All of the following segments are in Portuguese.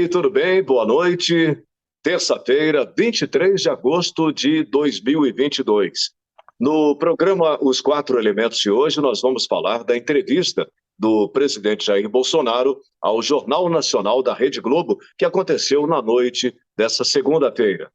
aí, tudo bem? Boa noite. Terça-feira, 23 de agosto de 2022. No programa Os Quatro Elementos de hoje, nós vamos falar da entrevista do presidente Jair Bolsonaro ao Jornal Nacional da Rede Globo, que aconteceu na noite dessa segunda-feira.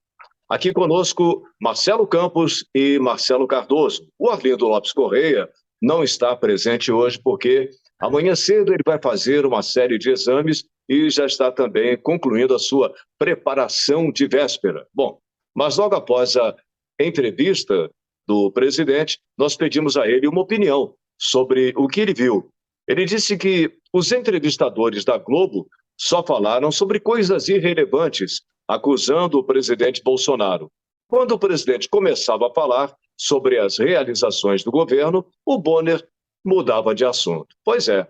Aqui conosco, Marcelo Campos e Marcelo Cardoso. O Arlindo Lopes Correia não está presente hoje porque amanhã cedo ele vai fazer uma série de exames e já está também concluindo a sua preparação de véspera. Bom, mas logo após a entrevista do presidente, nós pedimos a ele uma opinião sobre o que ele viu. Ele disse que os entrevistadores da Globo só falaram sobre coisas irrelevantes, acusando o presidente Bolsonaro. Quando o presidente começava a falar sobre as realizações do governo, o Bonner mudava de assunto. Pois é.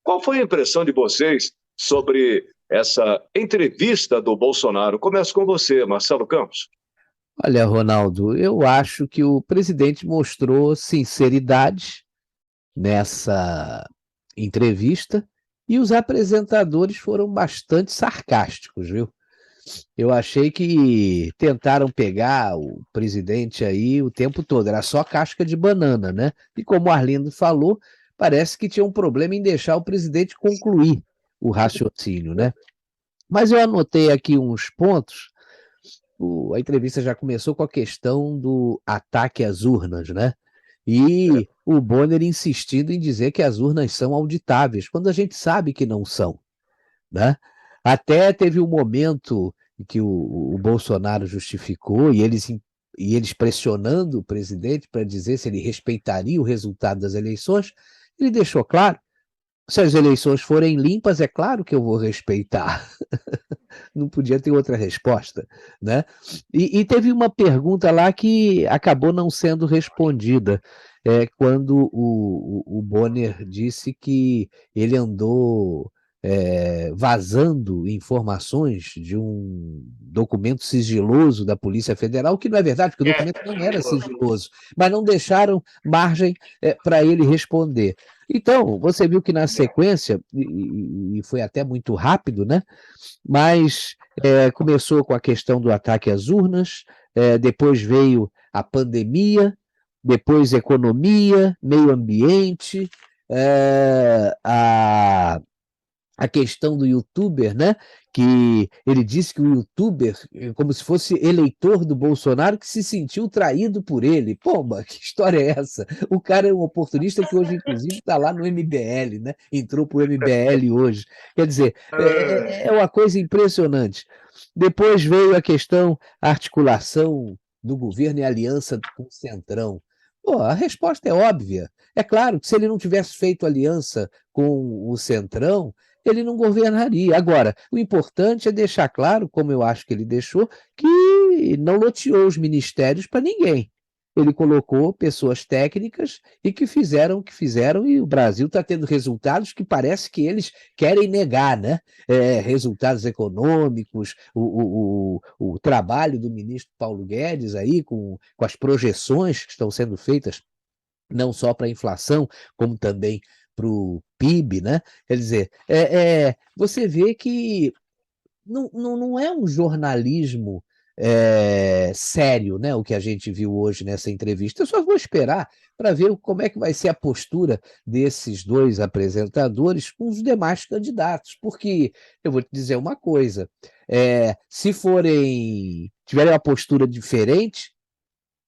Qual foi a impressão de vocês sobre essa entrevista do Bolsonaro? Começo com você, Marcelo Campos. Olha, Ronaldo, eu acho que o presidente mostrou sinceridade nessa entrevista e os apresentadores foram bastante sarcásticos, viu? Eu achei que tentaram pegar o presidente aí o tempo todo, era só casca de banana, né? E como o Arlindo falou, parece que tinha um problema em deixar o presidente concluir o raciocínio, né? Mas eu anotei aqui uns pontos. A entrevista já começou com a questão do ataque às urnas, né? E o Bonner insistindo em dizer que as urnas são auditáveis, quando a gente sabe que não são, né? Até teve um momento em que o Bolsonaro justificou e eles pressionando o presidente para dizer se ele respeitaria o resultado das eleições, ele deixou claro, se as eleições forem limpas, é claro que eu vou respeitar. Não podia ter outra resposta, né? E teve uma pergunta lá que acabou não sendo respondida, quando o Bonner disse que ele andou vazando informações de um documento sigiloso da Polícia Federal, que não é verdade, porque o documento não era sigiloso, mas não deixaram margem para ele responder. Então, você viu que na sequência, e foi até muito rápido, né? Mas começou com a questão do ataque às urnas, depois veio a pandemia, depois economia, meio ambiente, a questão do youtuber, né? Que ele disse que o youtuber, como se fosse eleitor do Bolsonaro, que se sentiu traído por ele. Pomba, que história é essa? O cara é um oportunista que hoje, inclusive, está lá no MBL, né? Entrou para o MBL hoje. Quer dizer, é uma coisa impressionante. Depois veio a questão, a articulação do governo e aliança com o Centrão. Pô, a resposta é óbvia. É claro que se ele não tivesse feito aliança com o Centrão, ele não governaria. Agora, o importante é deixar claro, como eu acho que ele deixou, que não loteou os ministérios para ninguém. Ele colocou pessoas técnicas e que fizeram o que fizeram, e o Brasil está tendo resultados que parece que eles querem negar, né? Resultados econômicos, o trabalho do ministro Paulo Guedes aí, com as projeções que estão sendo feitas, não só para a inflação, como também para o PIB, né? Quer dizer, você vê que não é um jornalismo sério, né? O que a gente viu hoje nessa entrevista. Eu só vou esperar para ver como é que vai ser a postura desses dois apresentadores com os demais candidatos, porque eu vou te dizer uma coisa: se tiverem uma postura diferente,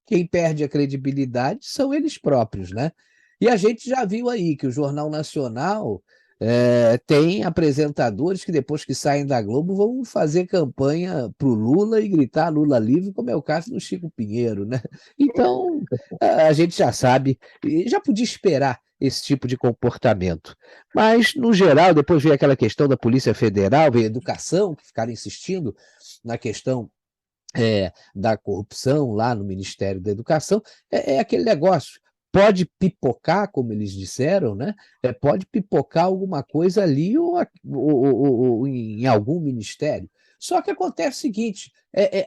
quem perde a credibilidade são eles próprios, né? E a gente já viu aí que o Jornal Nacional tem apresentadores que depois que saem da Globo vão fazer campanha para o Lula e gritar Lula livre, como é o caso do Chico Pinheiro, né? Então, a gente já sabe, e já podia esperar esse tipo de comportamento. Mas, no geral, depois veio aquela questão da Polícia Federal, veio a educação, que ficaram insistindo na questão da corrupção lá no Ministério da Educação, aquele negócio. Pode pipocar, como eles disseram, né? Pode pipocar alguma coisa ali ou em algum ministério. Só que acontece o seguinte,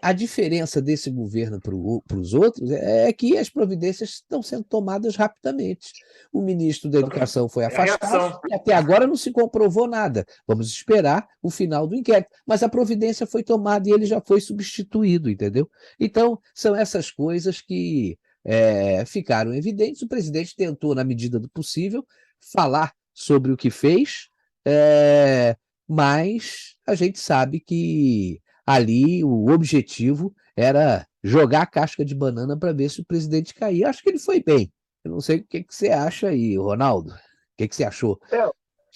a diferença desse governo para os outros é que as providências estão sendo tomadas rapidamente. O ministro da Educação foi É a afastado reação. e até agora não se comprovou nada. Vamos esperar o final do inquérito. Mas a providência foi tomada e ele já foi substituído, entendeu? Então, são essas coisas que ficaram evidentes. O presidente tentou, na medida do possível, falar sobre o que fez, mas a gente sabe que ali o objetivo era jogar a casca de banana para ver se o presidente caía. Acho que ele foi bem. Eu não sei o que você acha aí, Ronaldo. O que você achou?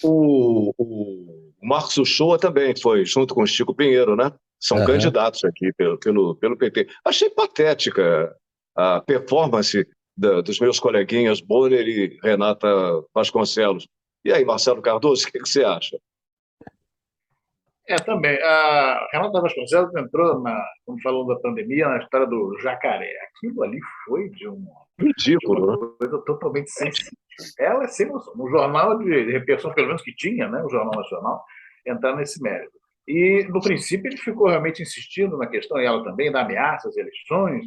O Marcos Uchoa também foi, junto com o Chico Pinheiro, né? São candidatos aqui pelo PT. Achei patética a performance dos meus coleguinhas Bonner e Renata Vasconcelos. E aí, Marcelo Cardoso, o que você acha? Também. A Renata Vasconcelos entrou, como falou da pandemia, na história do jacaré. Aquilo ali foi de Ridículo, uma coisa totalmente sensível. Ela é sem noção. No jornal de repercussão, pelo menos que tinha, né, o Jornal Nacional, entrar nesse mérito. E, no princípio, ele ficou realmente insistindo na questão, e ela também, da ameaça às eleições,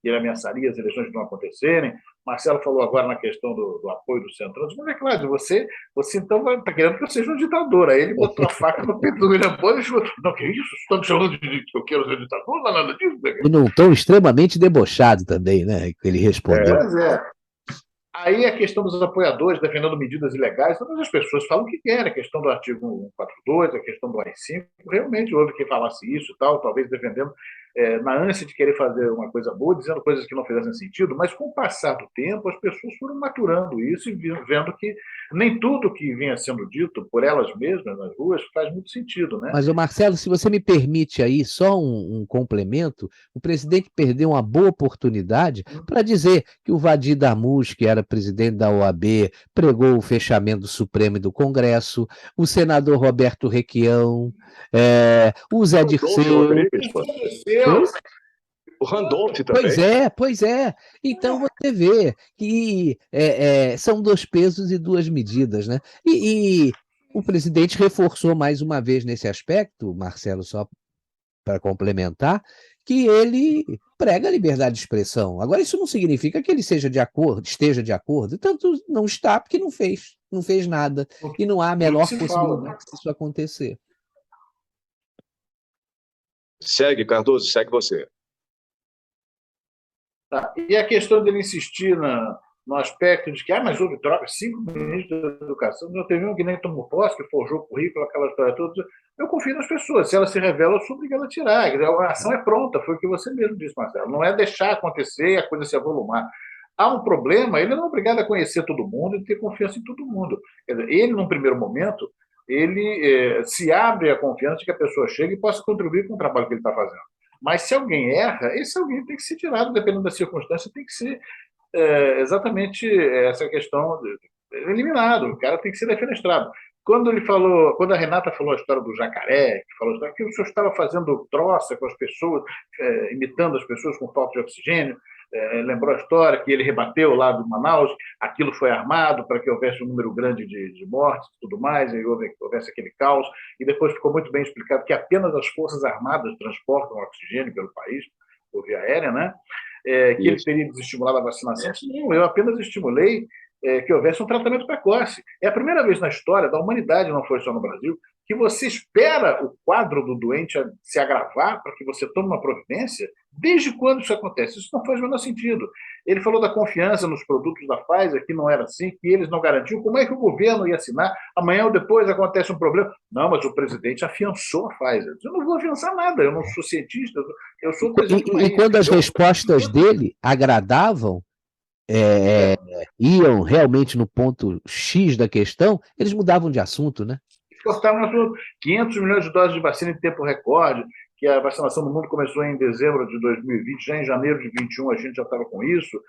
e ele ameaçaria as eleições de não acontecerem. Marcelo falou agora na questão do apoio do Centrão. Mas é claro, você então está querendo que eu seja um ditador. Aí ele botou a faca no peito do William Bonner e falou: não, que isso? Você está me chamando de que eu quero ser ditador? Não é nada disso. E num tom extremamente debochado também, né? Que ele respondeu. Pois é. Aí a questão dos apoiadores defendendo medidas ilegais, todas as pessoas falam o que querem, a questão do artigo 142, a questão do AI-5, realmente houve quem falasse isso, tal, talvez defendendo na ânsia de querer fazer uma coisa boa, dizendo coisas que não fizessem sentido, mas com o passar do tempo as pessoas foram maturando isso e vendo que nem tudo que vinha sendo dito por elas mesmas nas ruas faz muito sentido, né? Mas, Marcelo, se você me permite aí só um complemento, o presidente perdeu uma boa oportunidade para dizer que o Vadir Damus, que era presidente da OAB, pregou o fechamento do Supremo e do Congresso, o senador Roberto Requião, o Zé Dirceu. O Randolph também. Pois é. Então você vê que são dois pesos e duas medidas, né? E o presidente reforçou mais uma vez nesse aspecto, Marcelo, só para complementar, que ele prega a liberdade de expressão. Agora, isso não significa que ele esteja de acordo, tanto não está porque não fez nada, e não há a menor possibilidade disso acontecer. Segue, Cardoso, segue você. Tá. E a questão dele insistir no aspecto de que, mas houve troca, 5 ministros da educação, não teve um que nem tomou posse, que forjou o currículo, aquela história toda. Eu confio nas pessoas, se ela se revela, eu sou obrigado a tirar. A ação é pronta, foi o que você mesmo disse, Marcelo. Não é deixar acontecer e a coisa se avolumar. Há um problema, ele não é obrigado a conhecer todo mundo e ter confiança em todo mundo. Quer dizer, ele, num primeiro momento, ele se abre a confiança de que a pessoa chegue e possa contribuir com o trabalho que ele está fazendo. Mas se alguém erra, esse alguém tem que ser tirado, dependendo da circunstância, tem que ser exatamente essa questão eliminado, o cara tem que ser defenestrado. Quando a Renata falou a história do jacaré, que o senhor estava fazendo troça com as pessoas, imitando as pessoas com falta de oxigênio, lembrou a história que ele rebateu lá do Manaus, aquilo foi armado para que houvesse um número grande de mortes e tudo mais, e houvesse aquele caos, e depois ficou muito bem explicado que apenas as Forças Armadas transportam oxigênio pelo país, por via aérea, né? Que ele teria desestimulado a vacinação. Não, eu apenas estimulei que houvesse um tratamento precoce. É a primeira vez na história da humanidade, não foi só no Brasil, que você espera o quadro do doente se agravar para que você tome uma providência. Desde quando isso acontece? Isso não faz o menor sentido. Ele falou da confiança nos produtos da Pfizer, que não era assim, que eles não garantiam. Como é que o governo ia assinar? Amanhã ou depois acontece um problema. Não, mas o presidente afiançou a Pfizer. Eu não vou afiançar nada, eu não sou cientista, eu sou o presidente do país. E quando as respostas dele agradavam, iam realmente no ponto X da questão, eles mudavam de assunto, né? Cortaram 500 milhões de doses de vacina em tempo recorde, que a vacinação no mundo começou em dezembro de 2020, já em janeiro de 2021 a gente já estava com isso.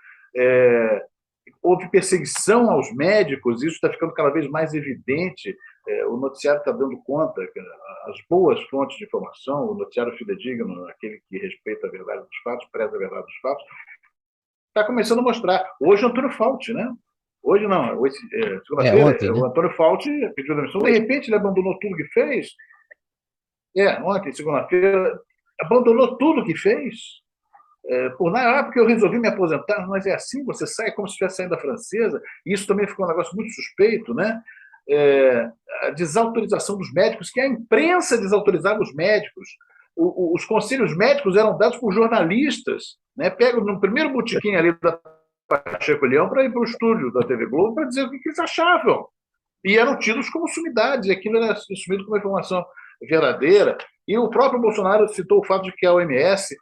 Houve perseguição aos médicos, isso está ficando cada vez mais evidente. O noticiário está dando conta, as boas fontes de informação, o noticiário fidedigno, aquele que respeita a verdade dos fatos, preza a verdade dos fatos, está começando a mostrar. Hoje, Antônio Fauci, né? Hoje não, segunda-feira, ontem, né? o Antônio Fauci pediu demissão, de repente ele abandonou tudo que fez. ontem, segunda-feira, abandonou tudo que fez. Por nada, porque eu resolvi me aposentar, mas é assim, você sai como se estivesse saindo da francesa, e isso também ficou um negócio muito suspeito, né? A desautorização dos médicos, que a imprensa desautorizava os médicos. Os conselhos médicos eram dados por jornalistas, né? Pego no primeiro botequim ali da Pacheco Leão para ir para o estúdio da TV Globo para dizer o que eles achavam. E eram tidos como sumidades, e aquilo era assumido como informação verdadeira. E o próprio Bolsonaro citou o fato de que a OMS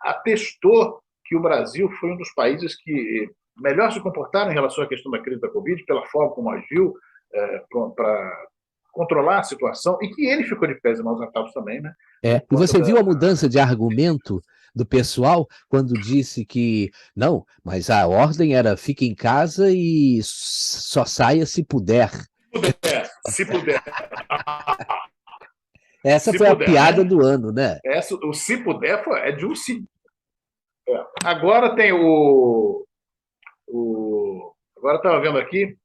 atestou que o Brasil foi um dos países que melhor se comportaram em relação à questão da crise da Covid, pela forma como agiu para controlar a situação, e que ele ficou de pés e maus atados também, né? E você viu a mudança de argumento do pessoal quando disse que não, mas a ordem era fique em casa e só saia se puder. Se puder. Essa foi a piada do ano, né? O se puder é de um sim. Agora tem agora estava vendo aqui,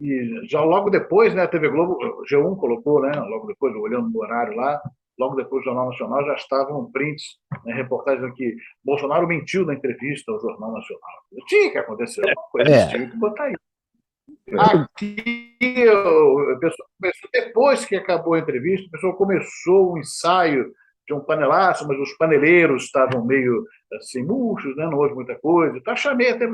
e já logo depois, né, a TV Globo, G1 colocou, né, logo depois, olhando no horário lá, logo depois do Jornal Nacional já estavam prints, né, reportagens aqui, Bolsonaro mentiu na entrevista ao Jornal Nacional. Tinha que acontecer alguma coisa, tinha que botar isso. Aqui, a pessoa começou, depois que acabou a entrevista, a pessoa começou um ensaio de um panelaço, mas os paneleiros estavam meio assim, murchos, né? Não houve muita coisa. Então, chamei até,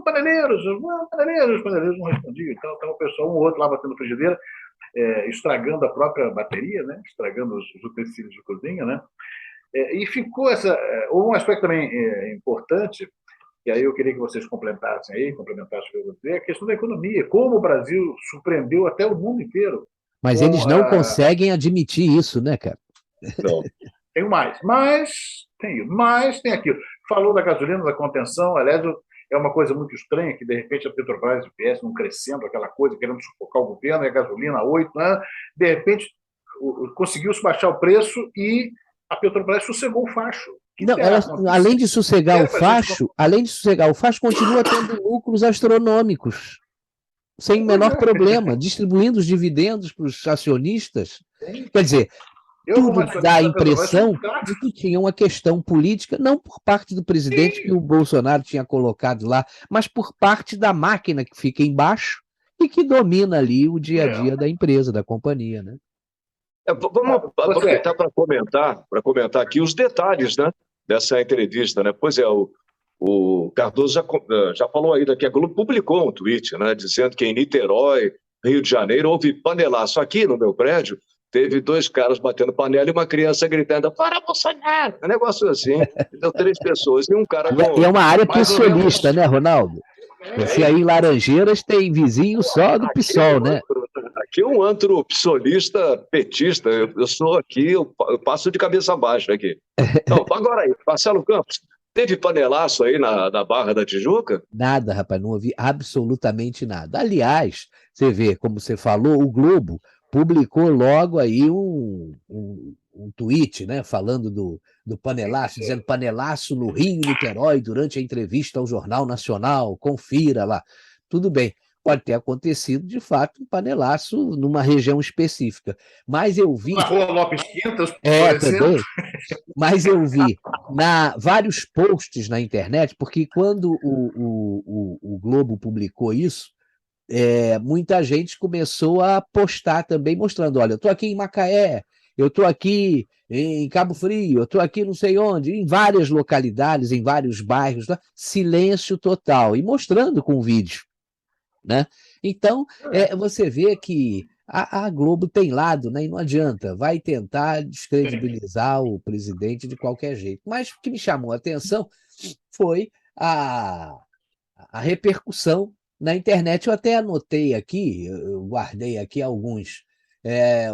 paneleiros, os paneleiros não respondiam. Então, estava o pessoal, um ou outro lá batendo frigideira, estragando a própria bateria, né? Estragando os utensílios de cozinha, né? E ficou houve um aspecto também importante, e aí eu queria que vocês complementassem o que eu vou dizer, a questão da economia, como o Brasil surpreendeu até o mundo inteiro. Mas eles não conseguem admitir isso, né, cara? Não. Tem mais, mas tem aquilo. Falou da gasolina, da contenção, aliás, é uma coisa muito estranha que, de repente, a Petrobras e o PS não crescendo, aquela coisa, querendo sufocar o governo, e a gasolina 8, né? De repente, conseguiu-se baixar o preço e a Petrobras sossegou o facho. Não, além de sossegar o facho, continua tendo lucros astronômicos, sem o menor problema, distribuindo os dividendos para os acionistas. Quer dizer, tudo dá a impressão de que tinha uma questão política, não por parte do presidente que o Bolsonaro tinha colocado lá, mas por parte da máquina que fica embaixo e que domina ali o dia a dia da empresa, da companhia, né? Vamos aproveitar para comentar aqui os detalhes, né, dessa entrevista, né? Pois é, o Cardoso já falou aí que a Globo publicou um tweet, né, dizendo que em Niterói, Rio de Janeiro, houve panelaço. Aqui no meu prédio, teve 2 caras batendo panela e uma criança gritando, para Bolsonaro! Um negócio assim. Deu 3 pessoas e um cara... E é uma área pissolista, né, Ronaldo? Você aí em Laranjeiras tem vizinho só do PSOL, né? Aqui é um antro psolista petista. Eu sou aqui, eu passo de cabeça baixa aqui. Então, agora aí, Marcelo Campos, teve panelaço aí na Barra da Tijuca? Nada, rapaz, não ouvi absolutamente nada. Aliás, você vê, como você falou, o Globo publicou logo aí um tweet, né, falando do panelaço, dizendo panelaço no Rio, Niterói, durante a entrevista ao Jornal Nacional, confira lá. Tudo bem, pode ter acontecido, de fato, um panelaço numa região específica. Mas eu vi... Na Rua Lopes Quintas, por exemplo. Também. Mas eu vi vários posts na internet, porque quando o Globo publicou isso, muita gente começou a postar também, mostrando, olha, eu estou aqui em Macaé, eu estou aqui em Cabo Frio, eu estou aqui não sei onde, em várias localidades, em vários bairros, silêncio total, e mostrando com vídeo, né? Então, você vê que a Globo tem lado, né? E não adianta, vai tentar descredibilizar o presidente de qualquer jeito. Mas o que me chamou a atenção foi a repercussão na internet. Eu até anotei aqui, eu guardei aqui alguns.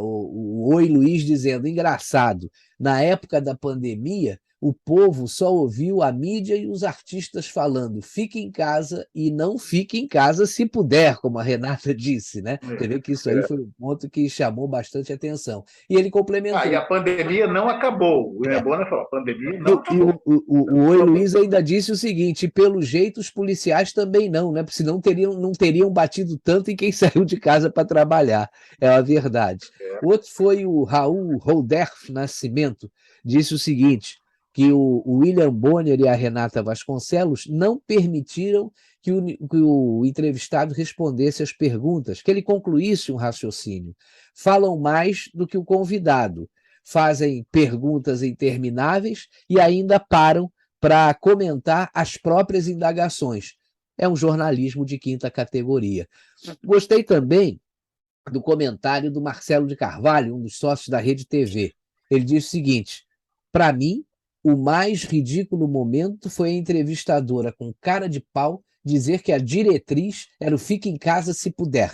O Oi Luiz dizendo, engraçado, na época da pandemia, o povo só ouviu a mídia e os artistas falando fique em casa e não fique em casa se puder, como a Renata disse, né? Você vê que isso aí foi um ponto que chamou bastante atenção. E ele complementou. E a pandemia não acabou. O William Bonner falou, a pandemia não E acabou. o Oi Luiz ainda disse o seguinte, e pelo jeito os policiais também não, né? Porque senão não teriam batido tanto em quem saiu de casa para trabalhar. É a verdade. Outro foi o Raul Rolderf Nascimento, disse o seguinte, que o William Bonner e a Renata Vasconcelos não permitiram que o entrevistado respondesse as perguntas, que ele concluísse um raciocínio. Falam mais do que o convidado, fazem perguntas intermináveis e ainda param para comentar as próprias indagações. É um jornalismo de quinta categoria. Gostei também do comentário do Marcelo de Carvalho, um dos sócios da Rede TV. Ele disse o seguinte, para mim, o mais ridículo momento foi a entrevistadora com cara de pau dizer que a diretriz era o fique em casa se puder.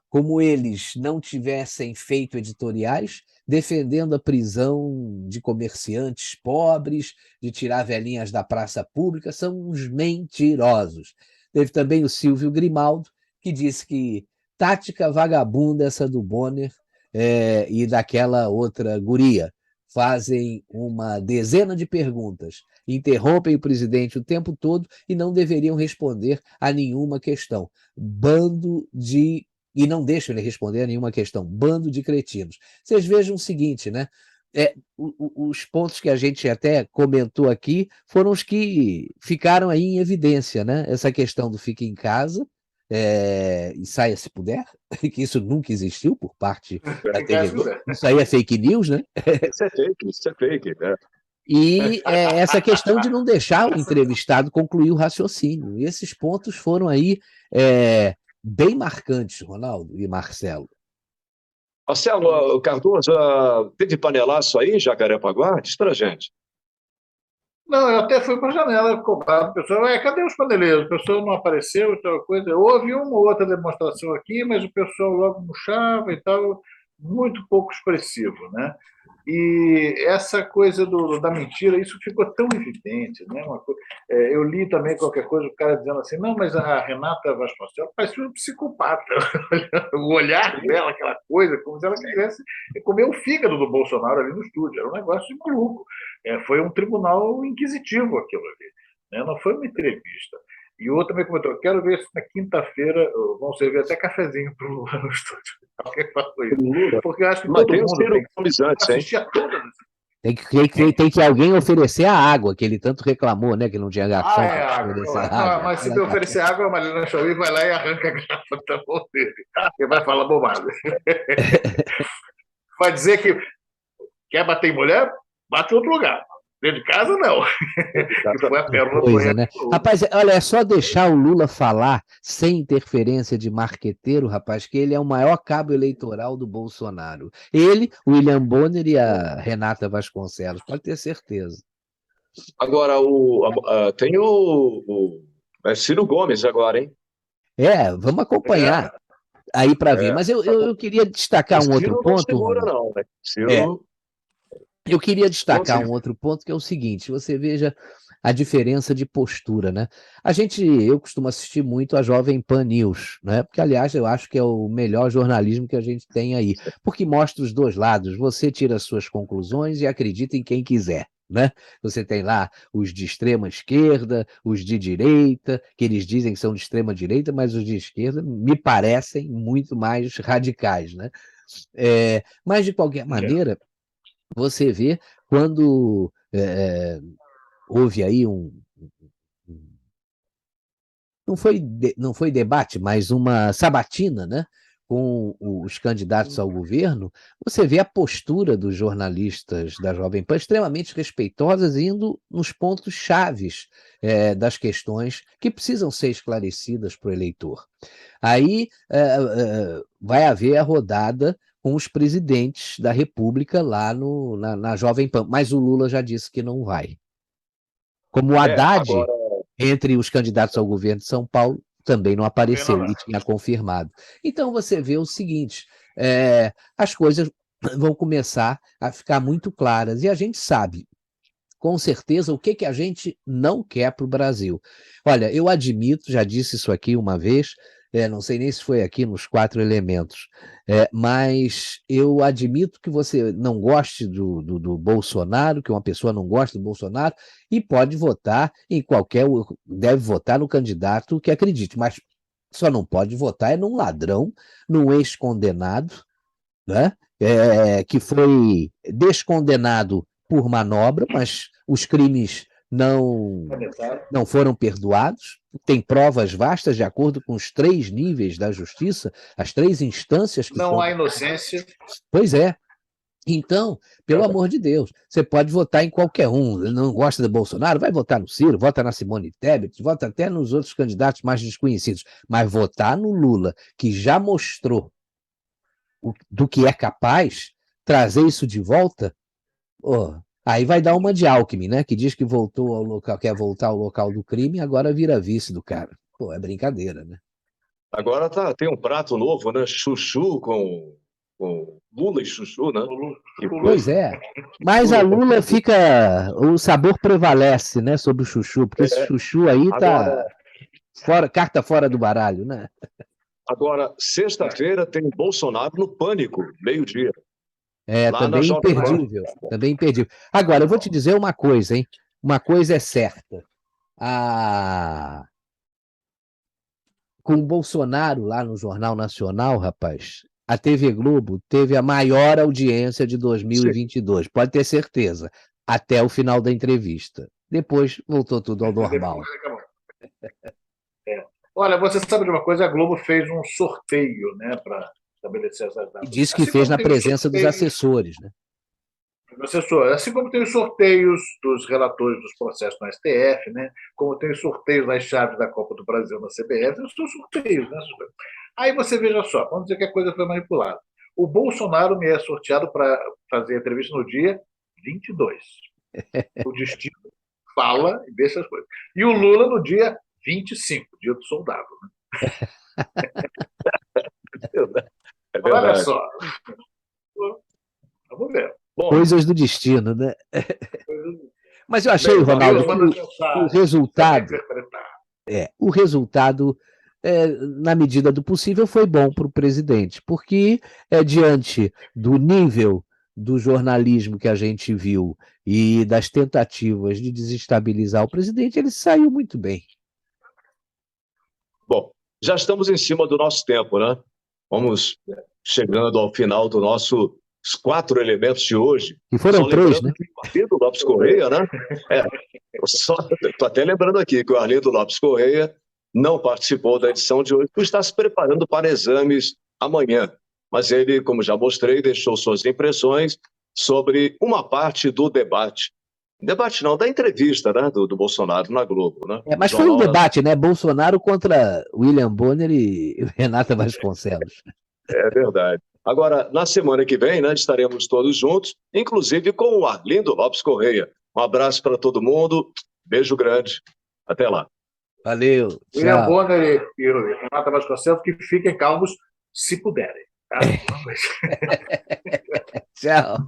Como eles não tivessem feito editoriais defendendo a prisão de comerciantes pobres, de tirar velhinhas da praça pública, são uns mentirosos. Teve também o Silvio Grimaldo, que disse que tática vagabunda essa do Bonner e daquela outra guria. Fazem uma dezena de perguntas, interrompem o presidente o tempo todo e não deveriam responder a nenhuma questão. E não deixam ele responder a nenhuma questão. Bando de cretinos. Vocês vejam o seguinte, né? Os pontos que a gente até comentou aqui foram os que ficaram aí em evidência, né? Essa questão do fique em casa, e saia se puder, que isso nunca existiu por parte da TV Globo. Isso aí é fake news, né? Isso é fake, né? E essa questão de não deixar o entrevistado concluir o raciocínio. E esses pontos foram aí bem marcantes, Ronaldo e Marcelo. Marcelo Cardoso, teve panelaço aí em Jacarepaguá? Diz pra gente. Não, eu até fui para a janela cobrar o pessoal. Cadê os paneleiros? O pessoal não apareceu, tal coisa. Houve uma ou outra demonstração aqui, mas o pessoal logo murchava e tal, muito pouco expressivo, né? E essa coisa da mentira, isso ficou tão evidente, né? Eu li também qualquer coisa, o cara dizendo assim, não, mas a Renata Vasconcelos parecia um psicopata. O olhar dela, aquela coisa, como se ela quisesse comer o fígado do Bolsonaro ali no estúdio. Era um negócio de maluco. Foi um tribunal inquisitivo aquilo ali, né? Não foi uma entrevista. E o outro também comentou, quero ver se na quinta-feira vão servir até cafezinho para o Lula no estúdio. Alguém falou isso. Porque eu acho que todo mundo tem que assistir a todas. Tem que alguém oferecer a água, que ele tanto reclamou, né? Que não tinha garçom. Mas se me oferecer água, a Marina Chauí vai lá e arranca a garrafa da mão dele. Ele vai falar bobagem. Vai dizer que quer bater em mulher? Bate em outro lugar. Dentro de casa, não. Que foi a pérola coisa, né? Rapaz, olha, é só deixar o Lula falar sem interferência de marqueteiro, rapaz, que ele é o maior cabo eleitoral do Bolsonaro. Ele, o William Bonner e a Renata Vasconcelos, pode ter certeza. Agora, tem o Ciro Gomes agora, hein? Vamos acompanhar aí para ver. Mas eu queria destacar um outro ponto. Ciro não segura, não, né? Ciro... Eu queria destacar um outro ponto, que é o seguinte, você veja a diferença de postura, né? Eu costumo assistir muito a Jovem Pan News, né? Porque, aliás, eu acho que é o melhor jornalismo que a gente tem aí, porque mostra os dois lados, você tira as suas conclusões e acredita em quem quiser, né? Você tem lá os de extrema esquerda, os de direita, que eles dizem que são de extrema direita, mas os de esquerda me parecem muito mais radicais, né? Mas, de qualquer maneira, você vê quando houve aí não foi debate, mas uma sabatina, né, com os candidatos ao governo, você vê a postura dos jornalistas da Jovem Pan extremamente respeitosas, indo nos pontos chaves das questões que precisam ser esclarecidas para o eleitor. Aí vai haver a rodada com os presidentes da República lá na Jovem Pan, mas o Lula já disse que não vai. Como o Haddad, entre os candidatos ao governo de São Paulo, também não apareceu e tinha confirmado. Então você vê o seguinte, as coisas vão começar a ficar muito claras, e a gente sabe, com certeza, o que a gente não quer para o Brasil. Olha, eu admito, já disse isso aqui uma vez, não sei nem se foi aqui nos 4 elementos, mas eu admito que você não goste do Bolsonaro, que uma pessoa não gosta do Bolsonaro, e pode votar deve votar no candidato que acredite, mas só não pode votar num ladrão, num ex-condenado, né? Que foi descondenado por manobra, mas os crimes não foram perdoados. Tem provas vastas, de acordo com os 3 níveis da justiça, as 3 instâncias que não há inocência. Pois é. Então, pelo amor de Deus, você pode votar em qualquer um. Não gosta do Bolsonaro? Vai votar no Ciro, vota na Simone Tebet, vota até nos outros candidatos mais desconhecidos. Mas votar no Lula, que já mostrou do que é capaz, trazer isso de volta, aí vai dar uma de Alckmin, né? Que diz que voltou ao local, quer voltar ao local do crime, agora vira vice do cara. É brincadeira, né? Agora tem um prato novo, né? Chuchu com Lula e chuchu, né? Pois é. Mas a Lula o sabor prevalece, né, sobre o chuchu, porque esse chuchu aí tá carta fora do baralho, né? Agora, sexta-feira tem Bolsonaro no Pânico, meio-dia. Também imperdível. Também imperdível. Agora, eu vou te dizer uma coisa, hein? Uma coisa é certa. Com o Bolsonaro lá no Jornal Nacional, rapaz, a TV Globo teve a maior audiência de 2022. Sim. Pode ter certeza. Até o final da entrevista. Depois voltou tudo ao normal. Olha, você sabe de uma coisa? A Globo fez um sorteio, né, para estabelecer essas datas. E disse que fez na presença dos assessores, né? Assim como tem os sorteios dos relatores dos processos no STF, né? Como tem os sorteios das chaves da Copa do Brasil na CBF, são sorteios, né? Aí você veja só, vamos dizer que a coisa foi manipulada. O Bolsonaro me é sorteado para fazer a entrevista no dia 22. O Destino fala e deixa as coisas. E o Lula no dia 25, dia do soldado. Né? É verdade. Olha só. Vamos ver. Bom, coisas do destino, né? Mas eu achei, Ronaldo, que o resultado, na medida do possível, foi bom para o presidente, porque diante do nível do jornalismo que a gente viu e das tentativas de desestabilizar o presidente, ele saiu muito bem. Bom, já estamos em cima do nosso tempo, né? Vamos chegando ao final do nosso... Os 4 elementos de hoje. E foram 3, né? O Arlindo Lopes Correia, né? Estou até lembrando aqui que o Arlindo Lopes Correia não participou da edição de hoje, porque está se preparando para exames amanhã. Mas ele, como já mostrei, deixou suas impressões sobre uma parte do debate. Debate não, da entrevista, né, do Bolsonaro na Globo, né? Mas foi um debate, né? Bolsonaro contra William Bonner e Renata Vasconcelos. É verdade. Agora, na semana que vem, né, estaremos todos juntos, inclusive com o Arlindo Lopes Correia. Um abraço para todo mundo, beijo grande, até lá. Valeu, William Bonner e Renata Vasconcelos, que fiquem calmos se puderem. Tá? Tchau.